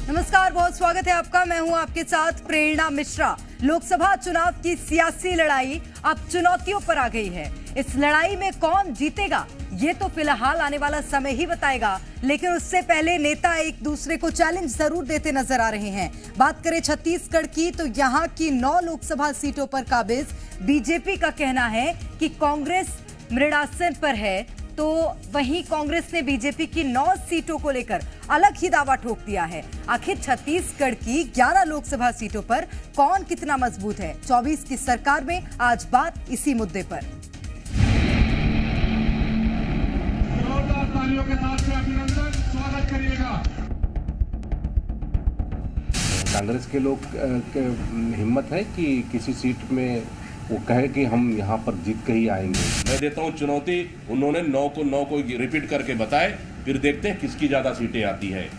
नमस्कार, बहुत स्वागत है आपका। मैं हूं आपके साथ प्रेरणा मिश्रा। लोकसभा चुनाव की सियासी लड़ाई अब चुनौतियों पर आ गई है। इस लड़ाई में कौन जीतेगा ये तो फिलहाल आने वाला समय ही बताएगा, लेकिन उससे पहले नेता एक दूसरे को चैलेंज जरूर देते नजर आ रहे हैं। बात करें छत्तीसगढ़ की तो यहां की 9 लोकसभा सीटों पर काबिज बीजेपी का कहना है कि कांग्रेस मृणासन पर है, तो वहीं कांग्रेस ने बीजेपी की 9 सीटों को लेकर अलग ही दावा ठोक दिया है। आखिर छत्तीसगढ़ की 11 लोकसभा सीटों पर कौन कितना मजबूत है? 24 की सरकार में आज बात इसी मुद्दे पर। जोरदार तालियों के साथ में अभिनंदन, स्वागत करिएगा। कांग्रेस के लोग हिम्मत है कि किसी सीट में वो कहे कि हम यहाँ पर जीत के ही आएंगे। मैं देता हूँ चुनौती, उन्होंने 9 को रिपीट करके बताए, फिर देखते हैं किसकी ज्यादा सीटें आती है।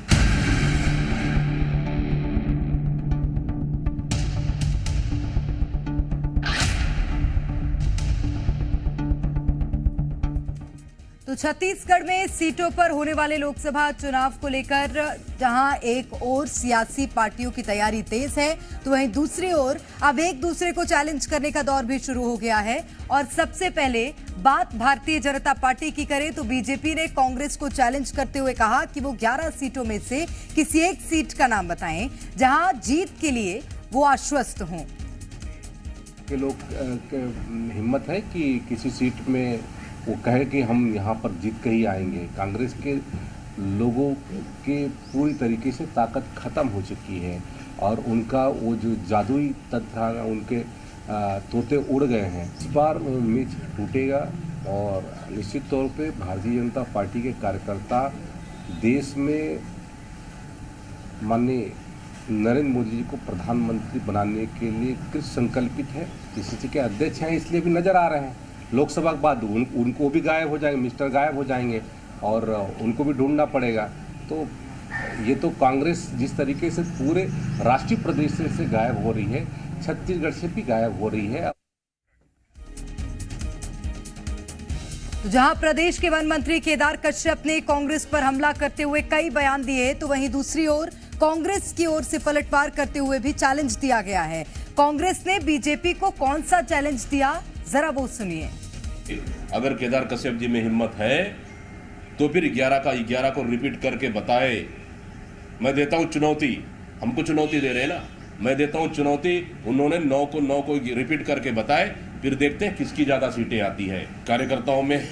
तो छत्तीसगढ़ में सीटों पर होने वाले लोकसभा चुनाव को लेकर जहां एक ओर सियासी पार्टियों की तैयारी तेज है, तो वहीं दूसरी ओर अब एक दूसरे को चैलेंज करने का दौर भी शुरू हो गया है। और सबसे पहले बात भारतीय जनता पार्टी की करें तो बीजेपी ने कांग्रेस को चैलेंज करते हुए कहा कि वो 11 सीटों में से किसी एक सीट का नाम बताएं जहां जीत के लिए वो आश्वस्त हों। के लोग हिम्मत है कि किसी सीट में वो कहे कि हम यहाँ पर जीत के ही आएंगे। कांग्रेस के लोगों के पूरी तरीके से ताकत खत्म हो चुकी है और उनका वो जो जादुई तंत्र था, उनके तोते उड़ गए हैं। इस बार वो मैच टूटेगा और निश्चित तौर पे भारतीय जनता पार्टी के कार्यकर्ता देश में माननीय नरेंद्र मोदी जी को प्रधानमंत्री बनाने के लिए कृत संकल्पित है। पीसीसी के अध्यक्ष हैं, इसलिए भी नजर आ रहे हैं। लोकसभा के बाद उनको भी गायब हो जाएंगे, मिस्टर गायब हो जाएंगे और उनको भी ढूंढना पड़ेगा। तो ये तो कांग्रेस जिस तरीके से पूरे राष्ट्रीय प्रदेश से गायब हो रही है, छत्तीसगढ़ से भी गायब हो रही है। तो जहां प्रदेश के वन मंत्री केदार कश्यप ने कांग्रेस पर हमला करते हुए कई बयान दिए, तो वहीं दूसरी ओर कांग्रेस की ओर से पलटवार करते हुए भी चैलेंज दिया गया है। कांग्रेस ने बीजेपी को कौन सा चैलेंज दिया, जरा वो सुनिए। अगर केदार कश्यप जी में हिम्मत है तो फिर 11 को रिपीट करके बताए। मैं देता हूं चुनौती, हमको चुनौती दे रहे हैं ना, मैं देता हूं चुनौती, उन्होंने 9 को रिपीट करके बताए, फिर देखते हैं किसकी ज्यादा सीटें आती है। कार्यकर्ताओं में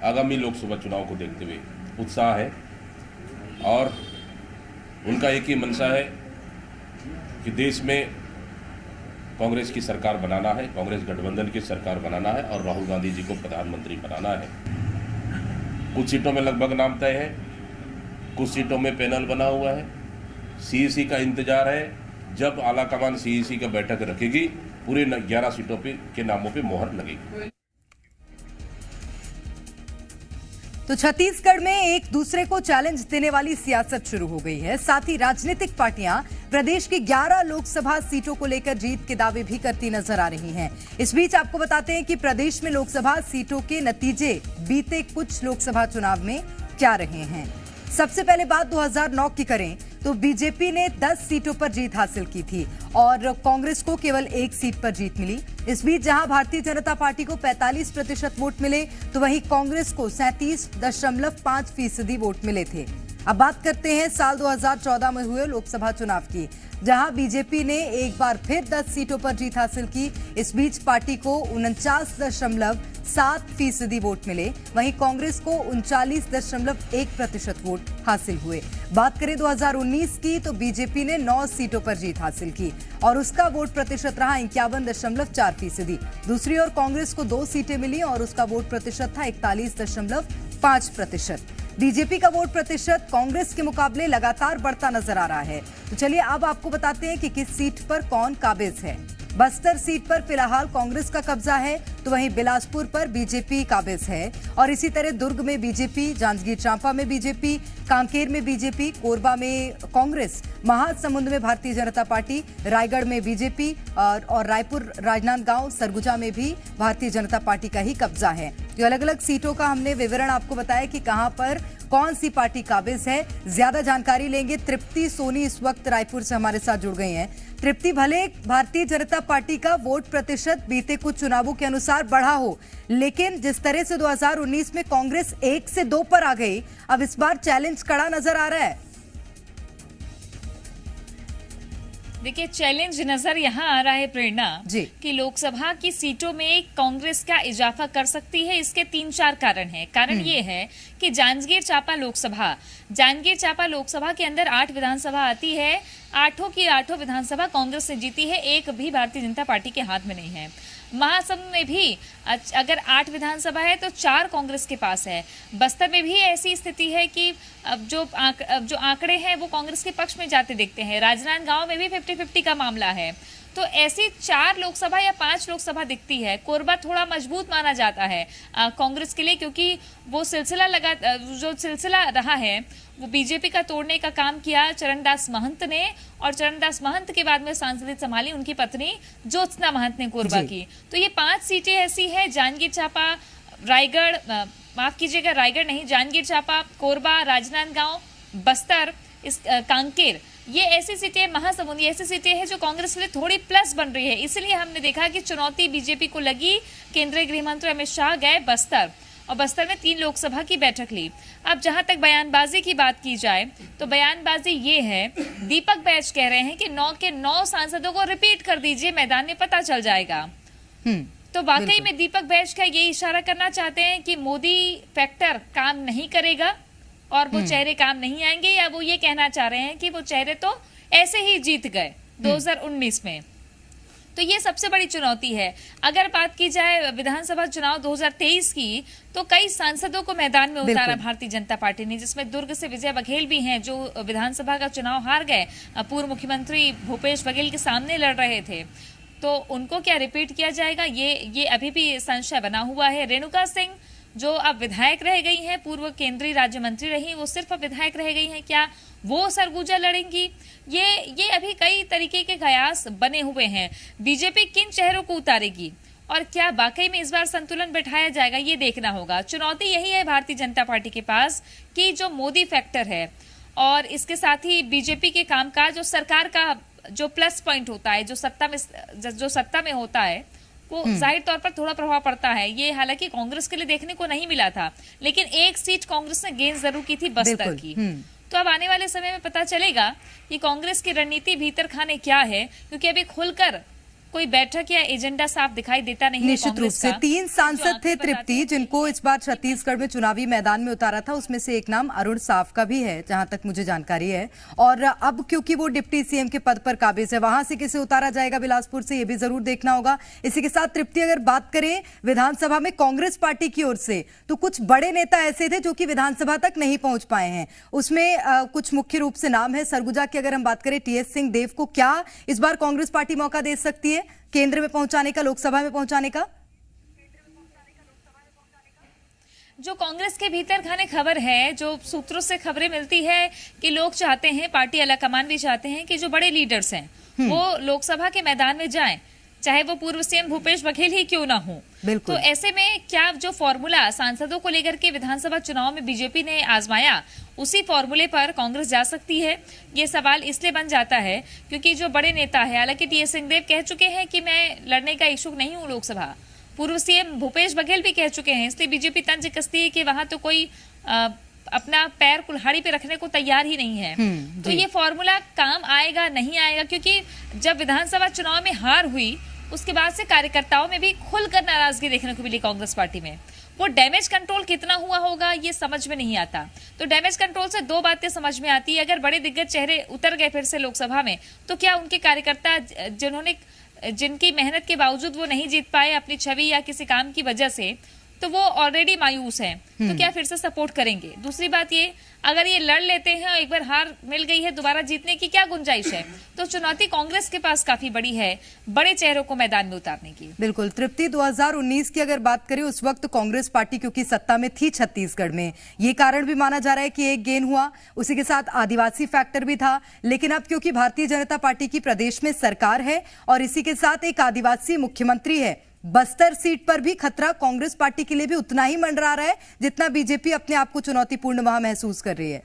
आगामी लोकसभा चुनाव को देखते हुए उत्साह है और उनका एक ही मंशा है कि देश में कांग्रेस की सरकार बनाना है, कांग्रेस गठबंधन की सरकार बनाना है और राहुल गांधी जी को प्रधानमंत्री बनाना है। कुछ सीटों में लगभग नाम तय है, कुछ सीटों में पैनल बना हुआ है। सीईसी का इंतजार है, जब आलाकमान सीईसी का बैठक रखेगी पूरे 11 सीटों पे के नामों पे मोहर लगेगी। तो छत्तीसगढ़ में एक दूसरे को चैलेंज देने वाली सियासत शुरू हो गई है। साथ ही राजनीतिक पार्टियां प्रदेश की 11 लोकसभा सीटों को लेकर जीत के दावे भी करती नजर आ रही हैं। इस बीच आपको बताते हैं कि प्रदेश में लोकसभा सीटों के नतीजे बीते कुछ लोकसभा चुनाव में क्या रहे हैं। सबसे पहले बात 2009 की करें तो बीजेपी ने 10 सीटों पर जीत हासिल की थी और कांग्रेस को केवल 1 सीट पर जीत मिली। इस बीच जहां भारतीय जनता पार्टी को 45% वोट मिले, तो वहीं कांग्रेस को 37.5% वोट मिले थे। अब बात करते हैं साल 2014 में हुए लोकसभा चुनाव की, जहां बीजेपी ने एक बार फिर 10 सीटों पर जीत हासिल की। इस बीच पार्टी को 49.7% वोट मिले, वहीं कांग्रेस को 39.1% वोट हासिल हुए। बात करें 2019 की तो बीजेपी ने 9 सीटों पर जीत हासिल की और उसका वोट प्रतिशत रहा 51.4%। दूसरी ओर कांग्रेस को 2 सीटें मिली और उसका वोट प्रतिशत था 41.5%। बीजेपी का वोट प्रतिशत कांग्रेस के मुकाबले लगातार बढ़ता नजर आ रहा है। तो चलिए अब आपको बताते हैं कि किस सीट पर कौन काबिज है। बस्तर सीट पर फिलहाल कांग्रेस का कब्जा है, तो वहीं बिलासपुर पर बीजेपी काबिज है और इसी तरह दुर्ग में बीजेपी, जांजगीर चांपा में बीजेपी, कांकेर में बीजेपी, कोरबा में कांग्रेस, महासमुंद में भारतीय जनता पार्टी, रायगढ़ में बीजेपी और रायपुर, राजनांदगांव, सरगुजा में भी भारतीय जनता पार्टी का ही कब्जा है। तो अलग अलग सीटों का हमने विवरण आपको बताया कि कहां पर कौन सी पार्टी काबिज है। ज्यादा जानकारी लेंगे। तृप्ति सोनी इस वक्त रायपुर से हमारे साथ जुड़ गई हैं। तृप्ति, भले भारतीय जनता पार्टी का वोट प्रतिशत बीते कुछ चुनावों के अनुसार बढ़ा हो, लेकिन जिस तरह से 2019 में कांग्रेस 1 से 2 पर आ गई, अब इस बार चैलेंज कड़ा नजर आ रहा है। देखिए, चैलेंज नजर यहाँ आ रहा है प्रेरणा जी कि लोकसभा की सीटों में कांग्रेस का इजाफा कर सकती है। इसके 3-4 कारण हैं। कारण ये है कि जांजगीर चांपा लोकसभा के अंदर 8 विधानसभा आती है। 8 की 8 विधानसभा कांग्रेस ने जीती है, एक भी भारतीय जनता पार्टी के हाथ में नहीं है। महासमुंद में भी अगर 8 विधानसभा है तो 4 कांग्रेस के पास है। बस्तर में भी ऐसी स्थिति है कि अब जो आंकड़े हैं वो कांग्रेस के पक्ष में जाते दिखते हैं। राजनांदगांव में भी 50-50 का मामला है। तो ऐसी 4 लोकसभा या 5 लोकसभा दिखती है। कोरबा थोड़ा मजबूत माना जाता है कांग्रेस के लिए, क्योंकि वो सिलसिला रहा है वो बीजेपी का तोड़ने का काम किया चरणदास महंत ने, और चरणदास महंत के बाद में सांसद संभाली उनकी पत्नी ज्योत्सना महंत ने कोरबा की। तो ये 5 सीटें ऐसी है, जांजगीर चांपा, रायगढ़, माफ कीजिएगा रायगढ़ नहीं, जांजगीर चांपा, कोरबा, राजनांदगांव, बस्तर, कांकेर, ये ऐसी सीटें, महासमुंद, ये ऐसी सीटें हैं जो कांग्रेस के लिए थोड़ी प्लस बन रही है। इसलिए हमने देखा कि चुनौती बीजेपी को लगी। केंद्रीय गृह मंत्री अमित शाह गए बस्तर और बस्तर में 3 लोकसभा की बैठक ली। अब जहां तक बयानबाजी की बात की जाए तो बयानबाजी ये है, दीपक बैज कह रहे हैं कि 9 के 9 सांसदों को रिपीट कर दीजिए, मैदान में पता चल जाएगा। तो वाकई में दीपक बैज का ये इशारा करना चाहते हैं कि मोदी फैक्टर काम नहीं करेगा और वो चेहरे काम नहीं आएंगे, या वो ये कहना चाह रहे हैं कि वो चेहरे तो ऐसे ही जीत गए 2019 में। तो ये सबसे बड़ी चुनौती है। अगर बात की जाए विधानसभा चुनाव 2023 की, तो कई सांसदों को मैदान में उतारा भारतीय जनता पार्टी ने, जिसमें दुर्ग से विजय बघेल भी हैं जो विधानसभा का चुनाव हार गए, पूर्व मुख्यमंत्री भूपेश बघेल के सामने लड़ रहे थे। तो उनको क्या रिपीट किया जाएगा, ये अभी भी संशय बना हुआ है। रेणुका सिंह जो अब विधायक रह गई हैं, पूर्व केंद्रीय राज्य मंत्री रही, वो सिर्फ अब विधायक रह गई हैं, क्या वो सरगुजा लड़ेंगी? ये अभी कई तरीके के कयास बने हुए हैं। बीजेपी किन चेहरों को उतारेगी और क्या वाकई में इस बार संतुलन बैठाया जाएगा, ये देखना होगा। चुनौती यही है भारतीय जनता पार्टी के पास कि जो मोदी फैक्टर है और इसके साथ ही बीजेपी के कामकाज और सरकार का जो प्लस पॉइंट होता है, जो सत्ता में होता है, वो जाहिर तौर पर थोड़ा प्रभाव पड़ता है। ये हालांकि कांग्रेस के लिए देखने को नहीं मिला था, लेकिन एक सीट कांग्रेस ने गेन जरूर की थी, बस्तर की। तो अब आने वाले समय में पता चलेगा कि कांग्रेस की रणनीति भीतर खाने क्या है, क्योंकि अभी खुलकर कोई बैठक या एजेंडा साफ दिखाई देता नहीं है। निश्चित रूप से 3 सांसद थे तृप्ति जिनको इस बार छत्तीसगढ़ में चुनावी मैदान में उतारा था, उसमें से एक नाम अरुण साफ का भी है जहां तक मुझे जानकारी है। और अब क्योंकि वो डिप्टी सीएम के पद पर काबिज है, वहां से किसे उतारा जाएगा बिलासपुर से, ये भी जरूर देखना होगा। इसी के साथ तृप्ति, अगर बात करें विधानसभा में कांग्रेस पार्टी की ओर से, तो कुछ बड़े नेता ऐसे थे जो कि विधानसभा तक नहीं पहुंच पाए हैं। उसमें कुछ मुख्य रूप से नाम है। सरगुजा की अगर हम बात करें, टीएस सिंह देव को क्या इस बार कांग्रेस पार्टी मौका दे सकती है केंद्र में पहुंचाने का, लोकसभा में पहुंचाने का? जो कांग्रेस के भीतर खाने खबर है, जो सूत्रों से खबरें मिलती है कि लोग चाहते हैं, पार्टी आलाकमान भी चाहते हैं कि जो बड़े लीडर्स हैं वो लोकसभा के मैदान में जाएं, चाहे वो पूर्व सीएम भूपेश बघेल ही क्यों ना हो। तो ऐसे में क्या जो फॉर्मूला सांसदों को लेकर के विधानसभा चुनाव में बीजेपी ने आजमाया, उसी फॉर्मूले पर कांग्रेस जा सकती है? ये सवाल इसलिए बन जाता है क्योंकि जो बड़े नेता है, हालांकि टीएस सिंहदेव कह चुके हैं कि मैं लड़ने का इच्छुक नहीं हूं लोकसभा, पूर्व सीएम भूपेश बघेल भी कह चुके हैं, इसलिए बीजेपी तंज कसती है कि वहां तो कोई अपना पैर कुल्हाड़ी पे रखने को तैयार ही नहीं है। तो ये फॉर्मूला काम आएगा नहीं आएगा, क्योंकि जब विधानसभा चुनाव में हार हुई उसके बाद से कार्यकर्ताओं में भी खुलकर नाराजगी देखने को मिली कांग्रेस पार्टी में। वो डैमेज कंट्रोल कितना हुआ होगा ये समझ में नहीं आता। तो डैमेज कंट्रोल से 2 बातें समझ में आती है। अगर बड़े दिग्गज चेहरे उतर गए फिर से लोकसभा में, तो क्या उनके कार्यकर्ता जिनकी मेहनत के बावजूद वो नहीं जीत पाए अपनी छवि या किसी काम की वजह से, तो वो ऑलरेडी मायूस हैं, तो क्या फिर से सपोर्ट करेंगे? दूसरी बात ये, अगर ये लड़ लेते हैं और एक बार हार मिल गई है, दोबारा जीतने की क्या गुंजाइश है? तो चुनौती कांग्रेस के पास काफी बड़ी है, बड़े चेहरों को मैदान में उतारने की। बिल्कुल तृप्ति, 2019 की अगर बात करें, उस वक्त कांग्रेस पार्टी क्योंकि सत्ता में थी छत्तीसगढ़ में, ये कारण भी माना जा रहा है कि एक गेन हुआ, उसी के साथ आदिवासी फैक्टर भी था। लेकिन अब क्योंकि भारतीय जनता पार्टी की प्रदेश में सरकार है और इसी के साथ एक आदिवासी मुख्यमंत्री है, बस्तर सीट पर भी खतरा कांग्रेस पार्टी के लिए भी उतना ही मंडरा रहा है जितना बीजेपी अपने आप को चुनौतीपूर्ण वहां महसूस कर रही है।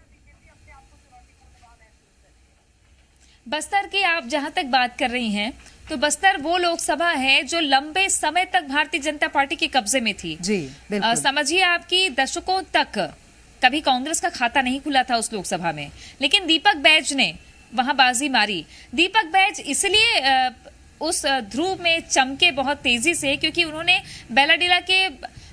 बस्तर की आप जहां तक बात कर रही हैं, तो बस्तर वो लोकसभा है जो लंबे समय तक भारतीय जनता पार्टी के कब्जे में थी। जी बिल्कुल। समझिए आपकी दशकों तक कभी कांग्रेस का खाता नहीं खुला था उस लोकसभा में, लेकिन दीपक बैज ने वहां बाजी मारी। दीपक बैज इसलिए उस ध्रुव में चमके बहुत तेजी से क्योंकि उन्होंने बैलाडीला के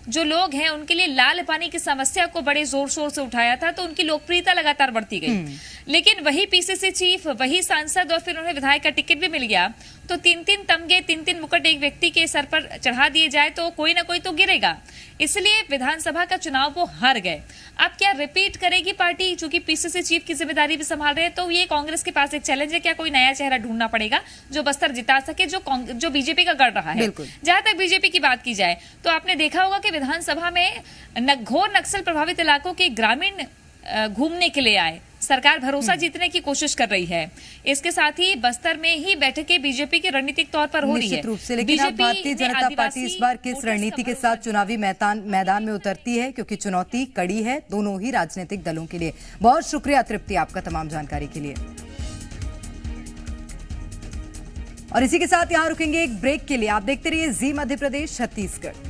जो लोग हैं उनके लिए लाल पानी की समस्या को बड़े जोर शोर से उठाया था, तो उनकी लोकप्रियता लगातार बढ़ती गई। लेकिन वही पीसीसी चीफ, वही सांसद और फिर उन्हें विधायक का टिकट भी मिल गया, तो 3-3 तमगे, 3-3 मुकुट एक व्यक्ति के सर पर चढ़ा दिए जाए तो कोई ना कोई तो गिरेगा। इसलिए विधानसभा का चुनाव वो हार गए। अब क्या रिपीट करेगी पार्टी, चूंकि पीसीसी चीफ की जिम्मेदारी भी संभाल रहे हैं, तो ये कांग्रेस के पास एक चैलेंज है। क्या कोई नया चेहरा ढूंढना पड़ेगा जो बस्तर जिता सके, जो बीजेपी का गढ़ रहा है। जहां तक बीजेपी की बात की जाए तो आपने देखा होगा कि विधानसभा में घोर नक्सल प्रभावित इलाकों के ग्रामीण घूमने के लिए आए, सरकार भरोसा जीतने की कोशिश कर रही है। इसके साथ ही बस्तर में ही बैठकें बीजेपी की रणनीतिक तौर पर हो रही है। निश्चित रूप से, लेकिन अब भारतीय जनता पार्टी इस बार किस रणनीति के साथ चुनावी मैदान में उतरती है, क्योंकि चुनौती कड़ी है दोनों ही राजनीतिक दलों के लिए। बहुत शुक्रिया तृप्ति आपका तमाम जानकारी के लिए। और इसी के साथ यहाँ रुकेंगे एक ब्रेक के लिए। आप देखते रहिए जी मध्य प्रदेश छत्तीसगढ़।